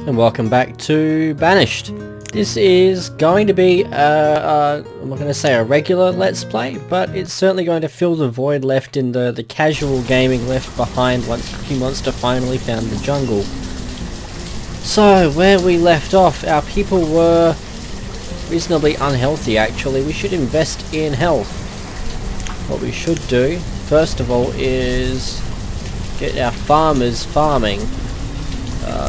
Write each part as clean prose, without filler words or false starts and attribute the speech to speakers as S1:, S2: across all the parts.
S1: And welcome back to Banished. This is going to be I'm not going to say a regular Let's Play, but it's certainly going to fill the void left in the casual gaming left behind once Cookie Monster finally found the jungle. So, where we left off, our people were reasonably unhealthy actually. We should invest in health. What we should do, first of all, is get our farmers farming.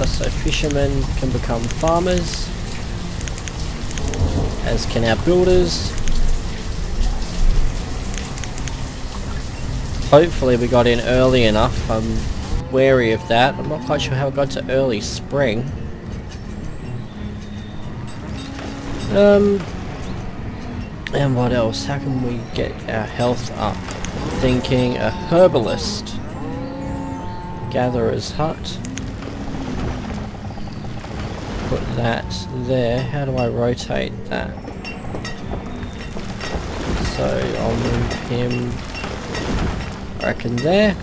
S1: So fishermen can become farmers, as can our builders. Hopefully we got in early enough. I'm wary of that. I'm not quite sure how I got to early spring. And what else? How can we get our health up? I'm thinking a herbalist. Gatherer's hut. Put that there. How do I rotate that? So I'll move him, I reckon, there.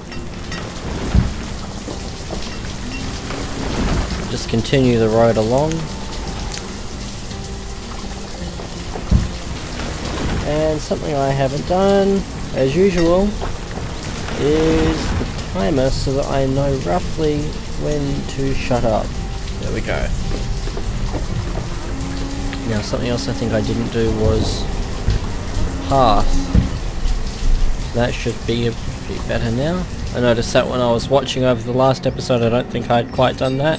S1: Just continue the road along. And something I haven't done, as usual, is the timer so that I know roughly when to shut up. There we go. Now something else I think I didn't do was path. That should be a bit better now. I noticed that when I was watching over the last episode. I don't think I'd quite done that.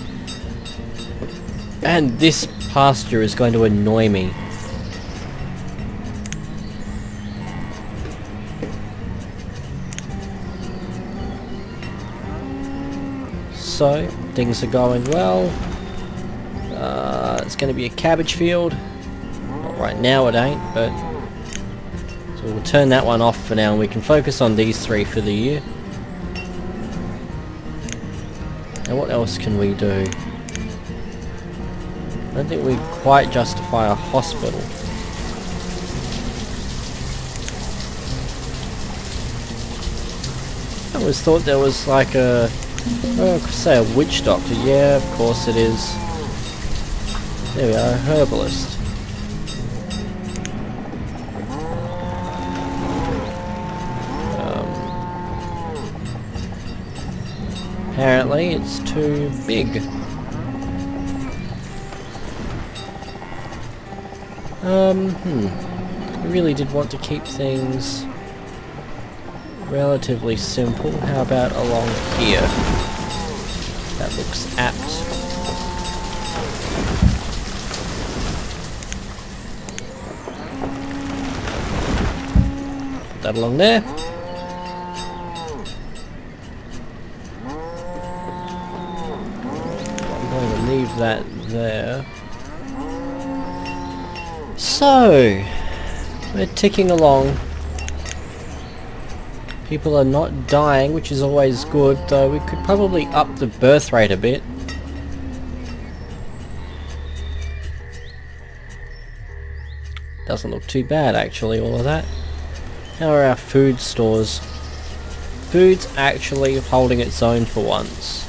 S1: And this pasture is going to annoy me. So, things are going well. It's going to be a cabbage field. Not right now it ain't, but... So we'll turn that one off for now and we can focus on these three for the year. And what else can we do? I don't think we quite justify a hospital. I always thought there was like a... oh, I could say a witch doctor. Yeah, of course it is. There we are, a herbalist. Apparently it's too big. I really did want to keep things relatively simple. How about along here? That looks apt. Put that along there. I'm going to leave that there. So, we're ticking along. People are not dying, which is always good, though we could probably up the birth rate a bit. Doesn't look too bad actually, all of that. How are our food stores? Food's actually holding its own for once.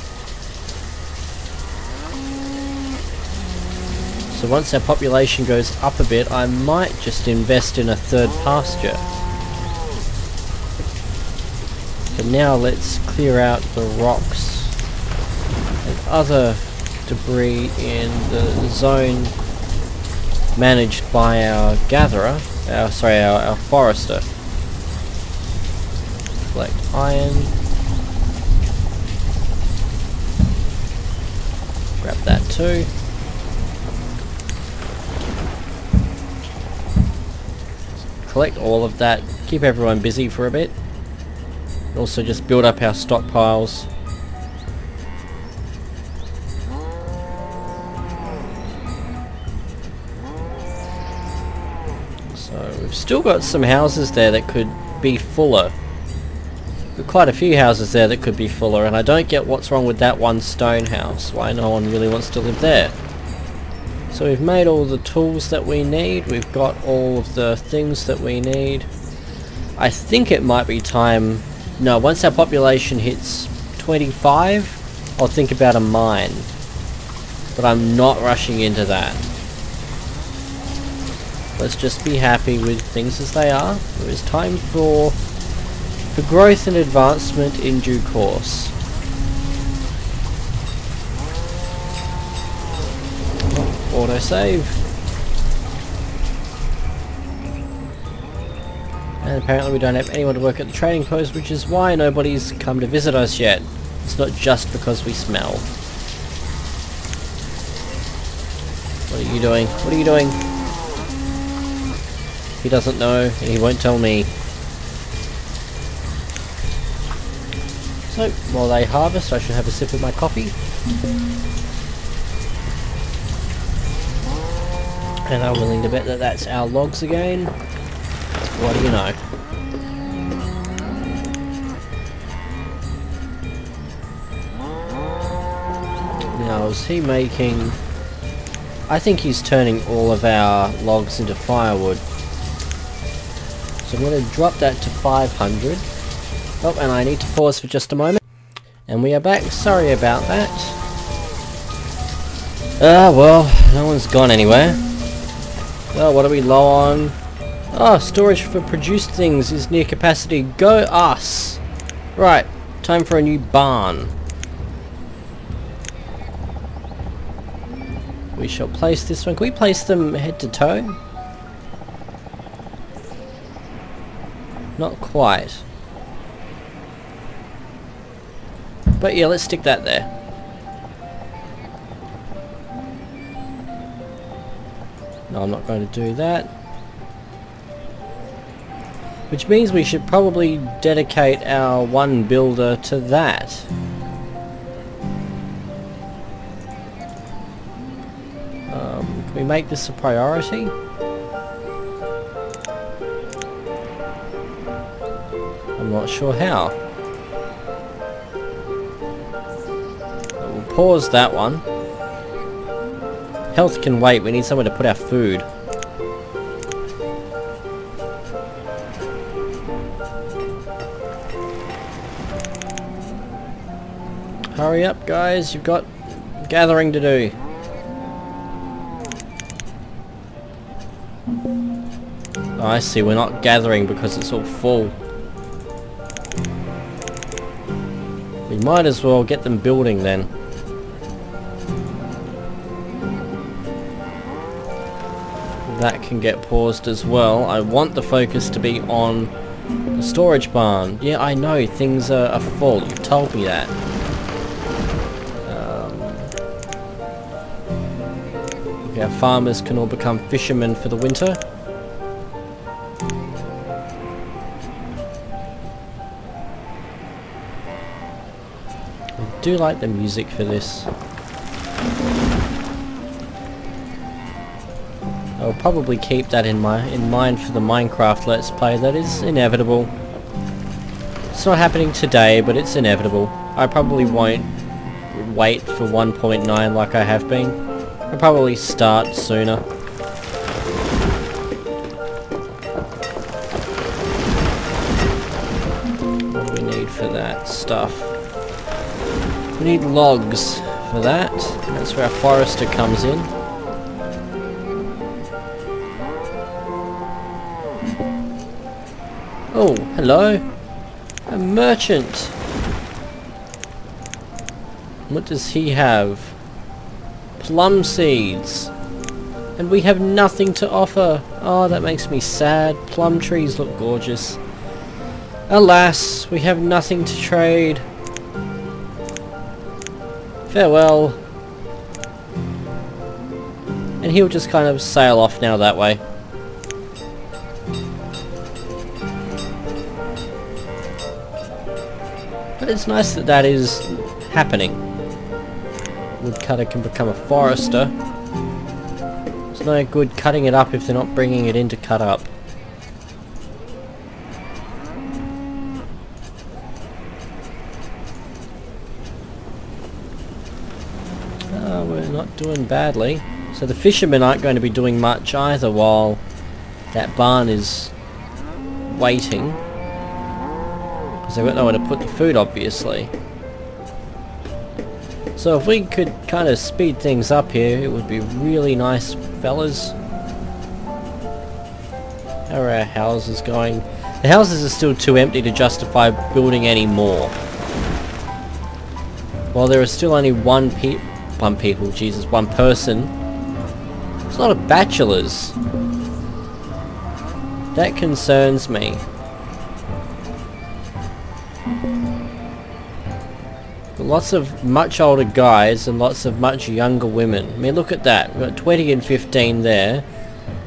S1: So once our population goes up a bit, I might just invest in a third pasture. But now let's clear out the rocks and other debris in the zone managed by our gatherer, our forester. Collect iron. Grab that too. Collect all of that. Keep everyone busy for a bit. Also just build up our stockpiles. So we've still got some houses there that could be fuller. We've got quite a few houses there that could be fuller, and I don't get what's wrong with that one stone house. Why no one really wants to live there. So we've made all the tools that we need. We've got all of the things that we need. I think it might be time... No, once our population hits 25, I'll think about a mine. but I'm not rushing into that. Let's just be happy with things as they are. There is time for growth and advancement in due course. Autosave. And apparently we don't have anyone to work at the trading post, which is why nobody's come to visit us yet. It's not just because we smell. What are you doing? What are you doing? He doesn't know, and he won't tell me. So, while they harvest, I should have a sip of my coffee. And I'm willing to bet that that's our logs again. What do you know? Now, is he making... I think he's turning all of our logs into firewood. So I'm going to drop that to 500. Oh, and I need to pause for just a moment. And we are back. Sorry about that. Well, no one's gone anywhere. Oh, what are we low on? Oh, storage for produced things is near capacity. Go us! Right, time for a new barn. We shall place this one. Can we place them head to toe? Not quite. But yeah, let's stick that there. No, I'm not going to do that. Which means we should probably dedicate our one builder to that. Can we make this a priority? I'm not sure how. We'll pause that one. Health can wait, we need somewhere to put our food. Hurry up guys, you've got gathering to do. Oh, I see, we're not gathering because it's all full. We might as well get them building then. That can get paused as well. I want the focus to be on the storage barn. Yeah, I know, things are full. You've told me that. Okay, our farmers can all become fishermen for the winter. I do like the music for this. I'll probably keep that in mind for the Minecraft Let's Play. That is inevitable. It's not happening today, but it's inevitable. I probably won't wait for 1.9 like I have been. I'll probably start sooner. What do we need for that stuff? We need logs for that. That's where our forester comes in. Oh, hello. A merchant. What does he have? Plum seeds. And we have nothing to offer. Oh, that makes me sad. Plum trees look gorgeous. Alas, we have nothing to trade. Farewell. And he'll just kind of sail off now that way. But it's nice that that is happening. Woodcutter can become a forester. It's no good cutting it up if they're not bringing it in to cut up. We're not doing badly. So the fishermen aren't going to be doing much either while that barn is waiting. Because they've got nowhere to put the food, obviously. So if we could kind of speed things up here, it would be really nice, fellas. How are our houses going? The houses are still too empty to justify building any more. While there is still only one person. There's a lot of bachelors. That concerns me. Lots of much older guys and lots of much younger women. I mean, look at that. We've got 20 and 15 there.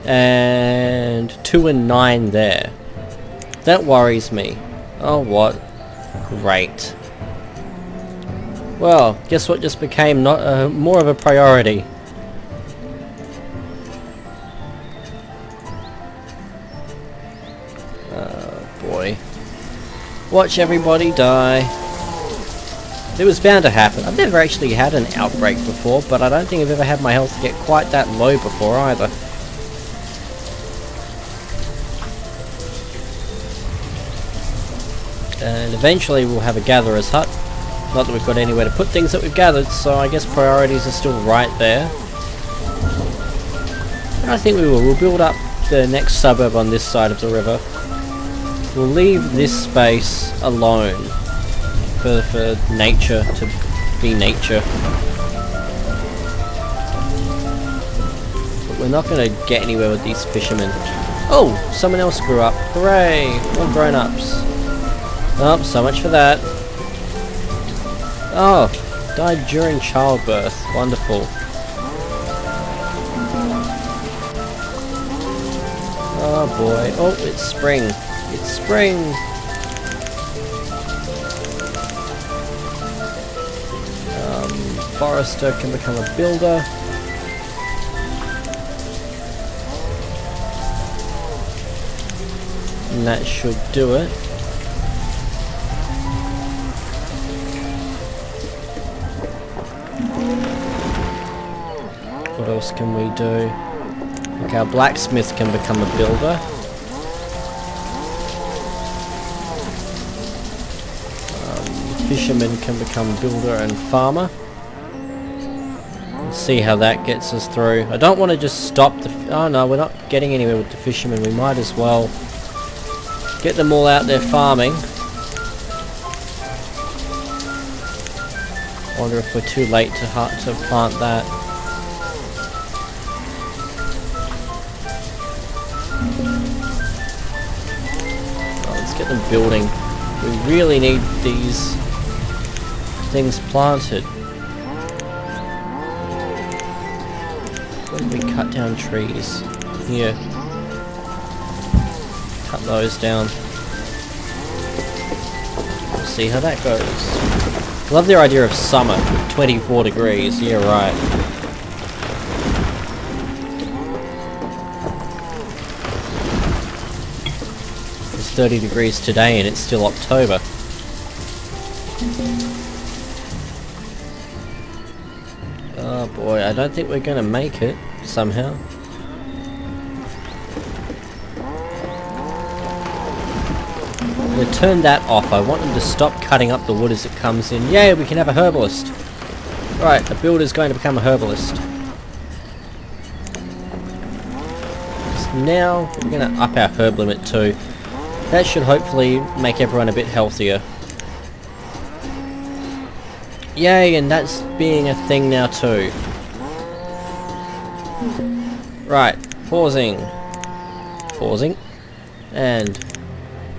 S1: And 2 and 9 there. That worries me. Oh, what? Great. Well, guess what just became not more of a priority? Oh boy. Watch everybody die. It was bound to happen. I've never actually had an outbreak before, but I don't think I've ever had my health get quite that low before either. And eventually we'll have a gatherer's hut. Not that we've got anywhere to put things that we've gathered, so I guess priorities are still right there. And I think we will. We'll build up the next suburb on this side of the river. We'll leave this space alone for nature to be nature. But we're not going to get anywhere with these fishermen. Oh! Someone else grew up. Hooray! All grown-ups. Oh, so much for that. Oh, died during childbirth. Wonderful. Oh boy. Oh, it's spring. It's spring. Forester can become a builder. And that should do it. What else can we do? Okay, our blacksmith can become a builder. Fisherman can become builder and farmer. Let's see how that gets us through. I don't want to just stop the... Oh no, we're not getting anywhere with the fishermen. We might as well get them all out there farming. Wonder if we're too late to plant that. Oh, let's get them building. We really need these things planted. Where did we cut down trees? Here. Cut those down. We'll see how that goes. I love their idea of summer. 24 degrees. Yeah, right. It's 30 degrees today and it's still October. Oh boy, I don't think we're gonna make it, somehow. I'm gonna turn that off. I want them to stop cutting up the wood as it comes in. Yay, we can have a herbalist! Right, a builder's going to become a herbalist. Now, we're gonna up our herb limit too. That should hopefully make everyone a bit healthier. Yay, and that's being a thing now too. Right, pausing. Pausing. And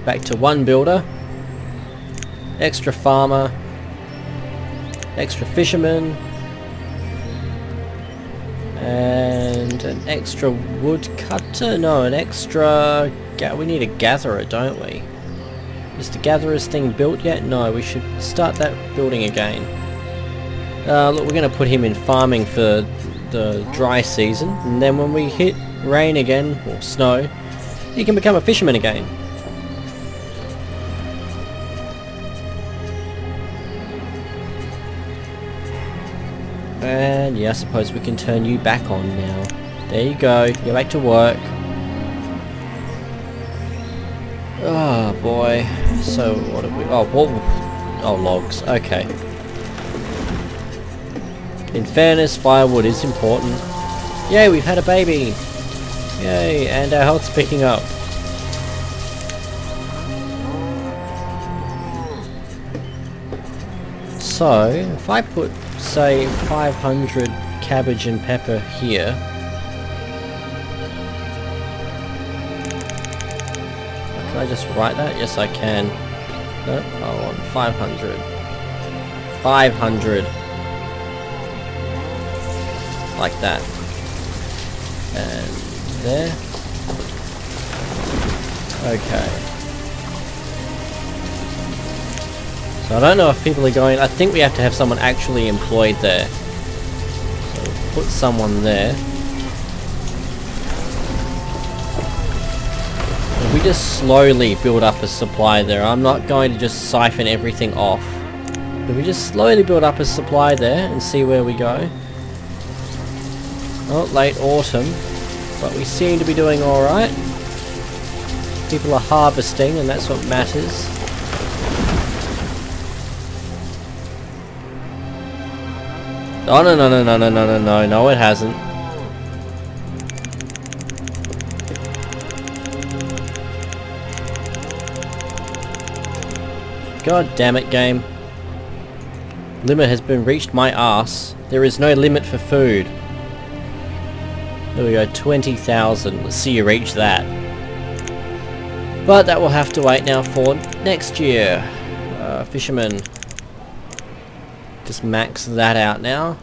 S1: back to one builder. Extra farmer. Extra fisherman. And an extra woodcutter? No, an extra... we need a gatherer, don't we? Is the gatherer's thing built yet? No, we should start that building again. Look, we're going to put him in farming for the dry season, and then when we hit rain again, or snow, he can become a fisherman again. And yeah, I suppose we can turn you back on now. There you go, go back to work. Oh boy, so what have we... oh, logs, okay. In fairness, firewood is important. Yay, we've had a baby! Yay, and our health's picking up. So, if I put, say, 500 cabbage and pepper here, can I just write that? Yes, I can. Nope, I want 500. 500. Like that. And there. Okay. So I don't know if people are going... I think we have to have someone actually employed there. So we'll put someone there. If we just slowly build up a supply there, I'm not going to just siphon everything off. If we just slowly build up a supply there and see where we go. Oh, late autumn, but we seem to be doing alright. People are harvesting and that's what matters. Oh no, it hasn't. God damn it, game. Limit has been reached, my ass. There is no limit for food. There we go, 20,000. Let's see you reach that. But that will have to wait now for next year. Fisherman. Just max that out now.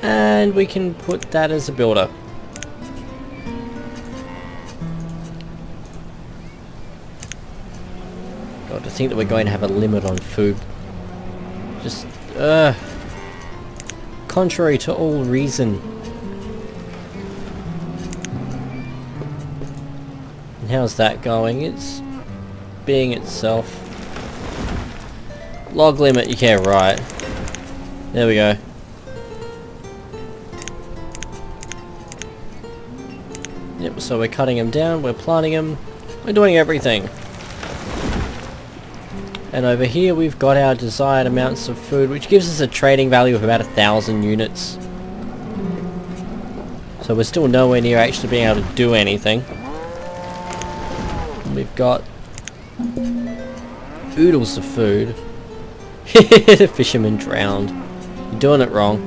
S1: And we can put that as a builder. God, to think that we're going to have a limit on food. Just, contrary to all reason. And how's that going? It's being itself. Log limit, yeah, right. There we go. Yep, so we're cutting them down, we're planting them, we're doing everything. And over here we've got our desired amounts of food, which gives us a trading value of about 1,000 units. So we're still nowhere near actually being able to do anything. We've got oodles of food. The fisherman drowned. You're doing it wrong.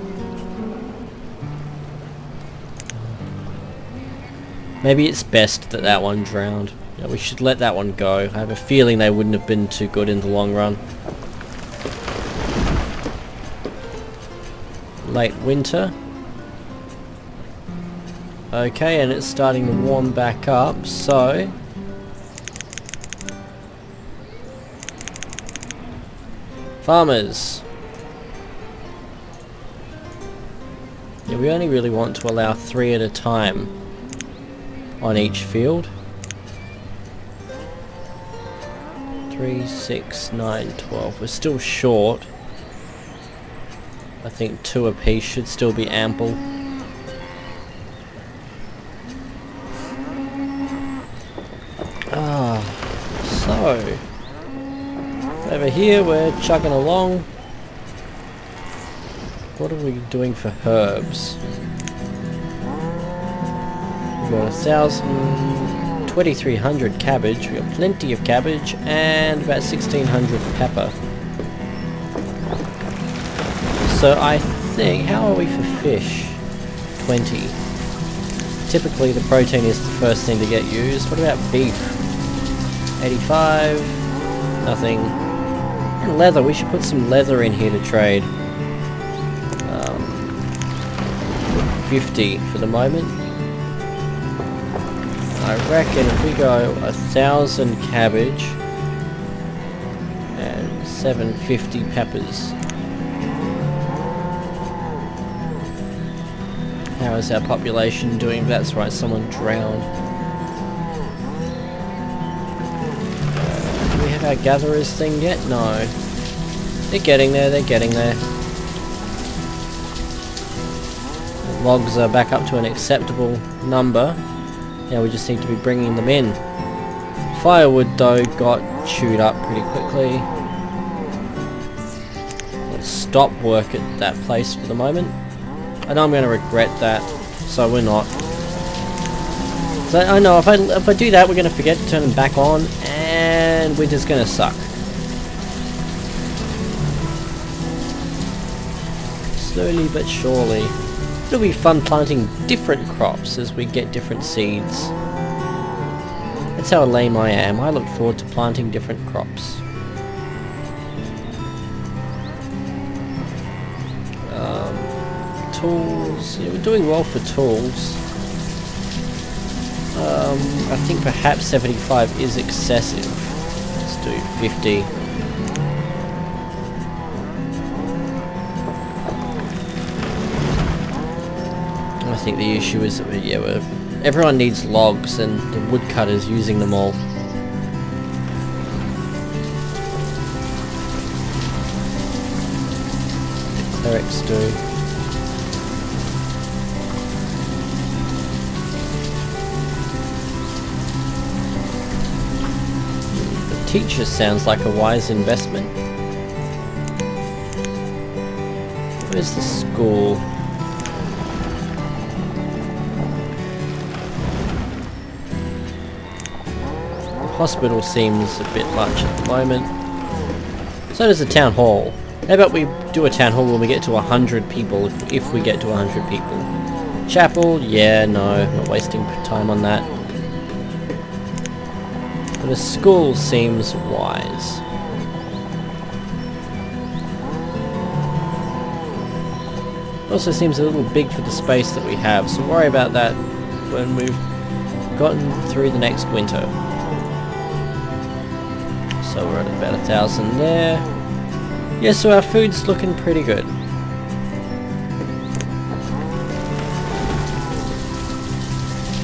S1: Maybe it's best that that one drowned. Yeah, we should let that one go. I have a feeling they wouldn't have been too good in the long run. Late winter. Okay, and it's starting to warm back up, so... farmers. Yeah, we only really want to allow 3 at a time on each field. 3, 6, 9, 12. We're still short. I think 2 apiece should still be ample. So over here we're chugging along. What are we doing for herbs? We've got 1,000, 2,300 cabbage. We've got plenty of cabbage and about 1,600 pepper. So I think, how are we for fish? 20. Typically the protein is the first thing to get used. What about beef? 85. Nothing. And leather, we should put some leather in here to trade. 50 for the moment. I reckon if we go 1,000 cabbage and 750 peppers. How is our population doing? That's right, someone drowned. Do we have our gatherers thing yet? No. They're getting there, they're getting there. The logs are back up to an acceptable number. Now we just need to be bringing them in. Firewood though got chewed up pretty quickly. Let's stop work at that place for the moment. I know I'm going to regret that, so we're not. So I know if I do that, we're going to forget to turn them back on, and winter's going to suck. Slowly but surely. It'll be fun planting different crops as we get different seeds. That's how lame I am. I look forward to planting different crops. Tools. Yeah, we're doing well for tools. I think perhaps 75 is excessive. Let's do 50. I think the issue is that everyone needs logs and the woodcutter's using them all. The clerics do. The teacher sounds like a wise investment. Where's the school? Hospital seems a bit much at the moment. So does the town hall. How about we do a town hall when we get to 100 people, if we get to 100 people. Chapel, yeah, no, not wasting time on that. But a school seems wise. It also seems a little big for the space that we have, so worry about that when we've gotten through the next winter. So we're at about 1,000 there. Yeah, so our food's looking pretty good.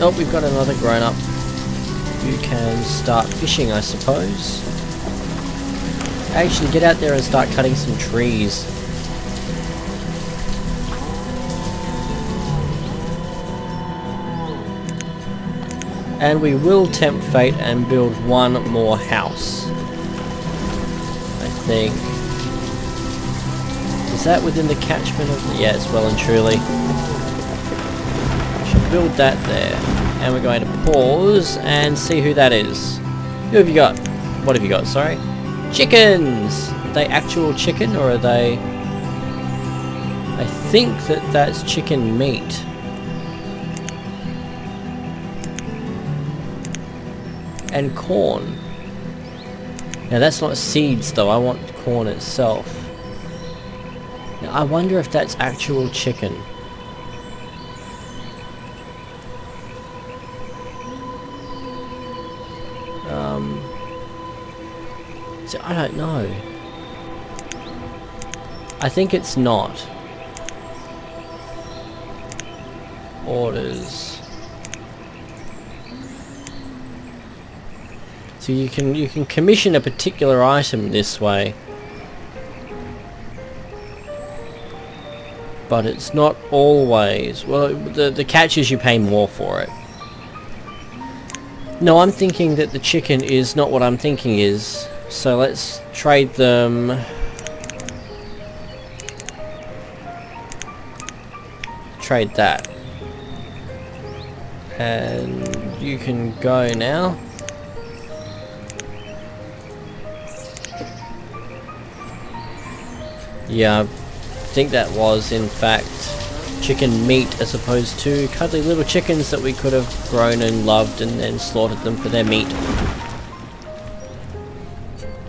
S1: Oh, we've got another grown-up. You can start fishing, I suppose. Actually, get out there and start cutting some trees. And we will tempt fate and build one more house. I think. Is that within the catchment of the... Yeah, it's well and truly. Should build that there. And we're going to pause and see who that is. Who have you got? What have you got, sorry? Chickens! Are they actual chicken or are they... I think that that's chicken meat. And corn. Now that's not seeds though, I want corn itself. Now I wonder if that's actual chicken. So I don't know. I think it's not. Orders. So you can commission a particular item this way, but it's not always. Well, the catch is you pay more for it. No, I'm thinking that the chicken is not what I'm thinking is. So let's trade them. Trade that, and you can go now. Yeah, I think that was in fact chicken meat as opposed to cuddly little chickens that we could have grown and loved and then slaughtered them for their meat.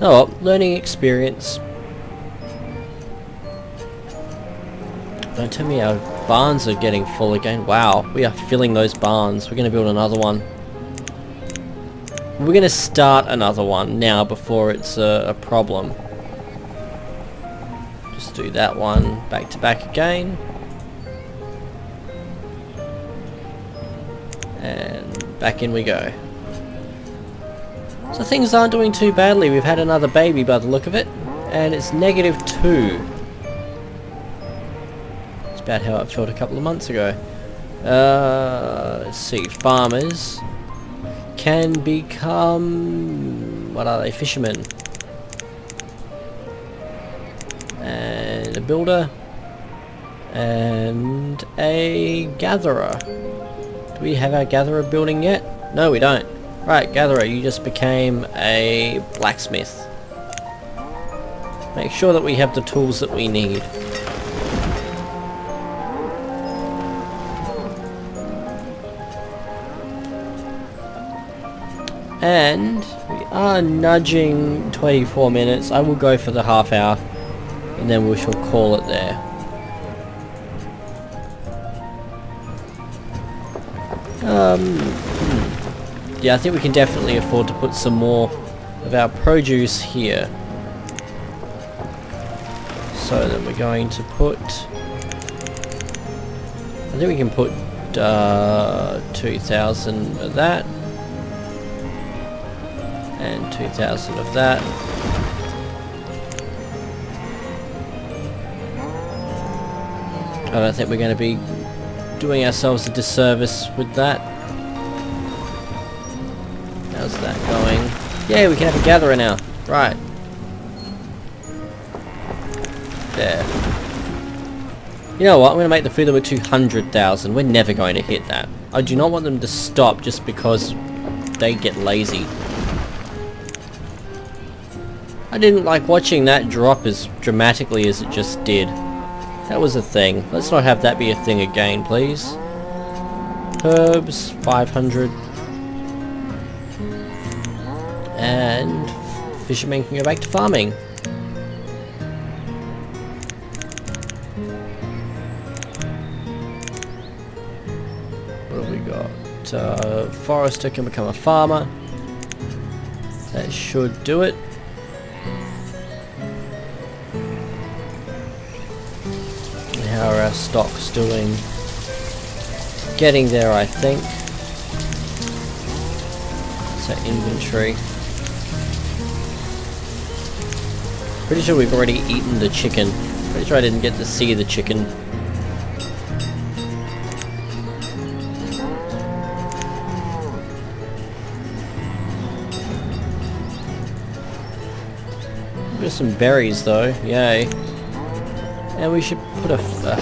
S1: Oh well, learning experience. Don't tell me our barns are getting full again. Wow, we are filling those barns. We're going to build another one. We're going to start another one now before it's a problem. Just do that one back to back again. And back in we go. So things aren't doing too badly. We've had another baby by the look of it. And it's -2. It's about how it felt a couple of months ago. Let's see. Farmers can become... what are they? Fishermen. And builder. And a gatherer. Do we have our gatherer building yet? No, we don't. Right, gatherer, you just became a blacksmith. Make sure that we have the tools that we need. And we are nudging 24 minutes. I will go for the half hour and then we shall call it there. Yeah, I think we can definitely afford to put some more of our produce here. So then we're going to put... I think we can put 2,000 of that. And 2,000 of that. I don't think we're going to be doing ourselves a disservice with that. How's that going? Yeah, we can have a gatherer now. Right. There. You know what? I'm going to make the food limit 200,000. We're never going to hit that. I do not want them to stop just because they get lazy. I didn't like watching that drop as dramatically as it just did. That was a thing. Let's not have that be a thing again, please. Herbs, 500. And fishermen can go back to farming. What have we got? Forester can become a farmer. That should do it. How are our stocks doing? Getting there, I think. It's our inventory. Pretty sure we've already eaten the chicken. Pretty sure I didn't get to see the chicken. There's some berries though, yay. And we should put a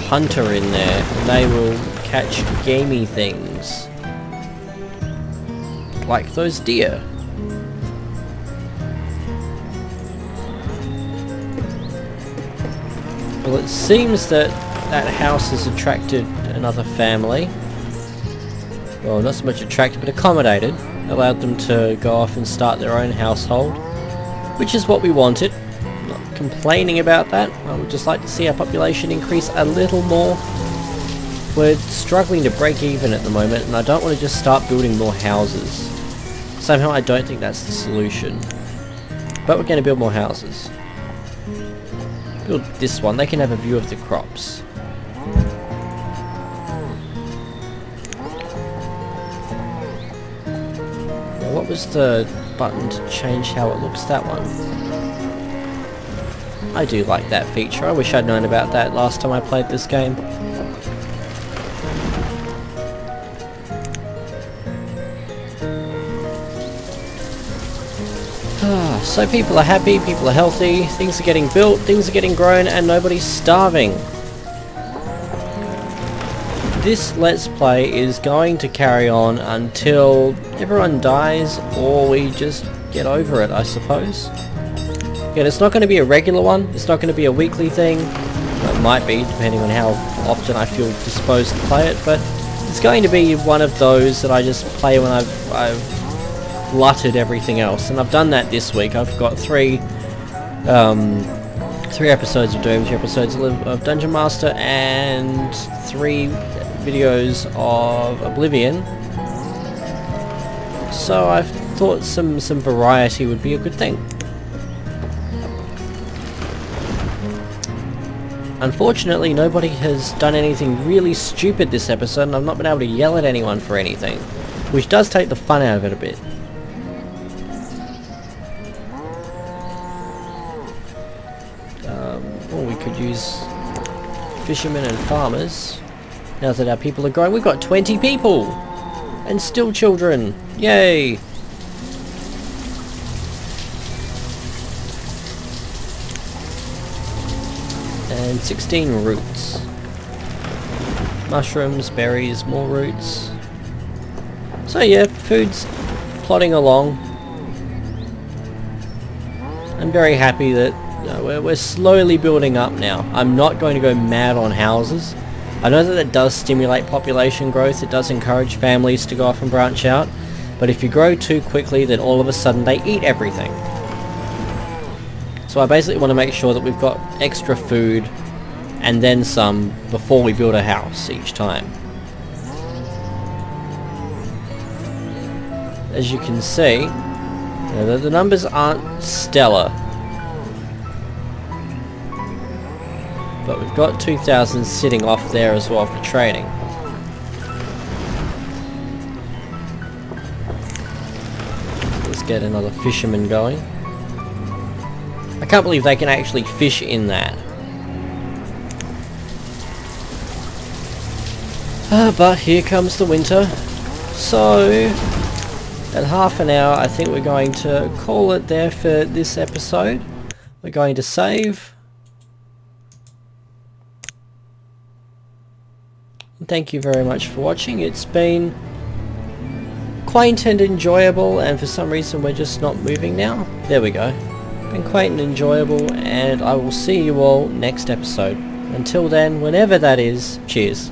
S1: hunter in there, and they will catch gamey things. Like those deer. Well, it seems that that house has attracted another family. Well, not so much attracted, but accommodated. Allowed them to go off and start their own household. Which is what we wanted. Complaining about that. I would just like to see our population increase a little more. We're struggling to break even at the moment, and I don't want to just start building more houses. Somehow I don't think that's the solution. But we're going to build more houses. Build this one, they can have a view of the crops. Now what was the button to change how it looks? That one. I do like that feature. I wish I'd known about that last time I played this game. So people are happy, people are healthy, things are getting built, things are getting grown, and nobody's starving. This Let's Play is going to carry on until everyone dies, or we just get over it, I suppose. Again, it's not going to be a regular one, it's not going to be a weekly thing. Well, it might be, depending on how often I feel disposed to play it, but it's going to be one of those that I just play when I've glutted everything else, and I've done that this week. I've got three episodes of Doom, 3 episodes of Dungeon Master, and 3 videos of Oblivion. So I thought some variety would be a good thing. Unfortunately, nobody has done anything really stupid this episode, and I've not been able to yell at anyone for anything, which does take the fun out of it a bit. Or we could use fishermen and farmers. Now that our people are growing, we've got 20 people! And still children! Yay! and 16 roots. Mushrooms, berries, more roots. So yeah, food's plodding along. I'm very happy that we're slowly building up now. I'm not going to go mad on houses. I know that it does stimulate population growth, it does encourage families to go off and branch out, but if you grow too quickly then all of a sudden they eat everything. So I basically want to make sure that we've got extra food and then some before we build a house each time. As you can see, the numbers aren't stellar, but we've got 2,000 sitting off there as well for trading. Let's get another fisherman going. I can't believe they can actually fish in that. But here comes the winter. So, at half an hour, I think we're going to call it there for this episode. We're going to save. Thank you very much for watching. It's been quaint and enjoyable, and for some reason we're just not moving now. There we go. Been quaint and enjoyable, and I will see you all next episode. Until then, whenever that is, cheers.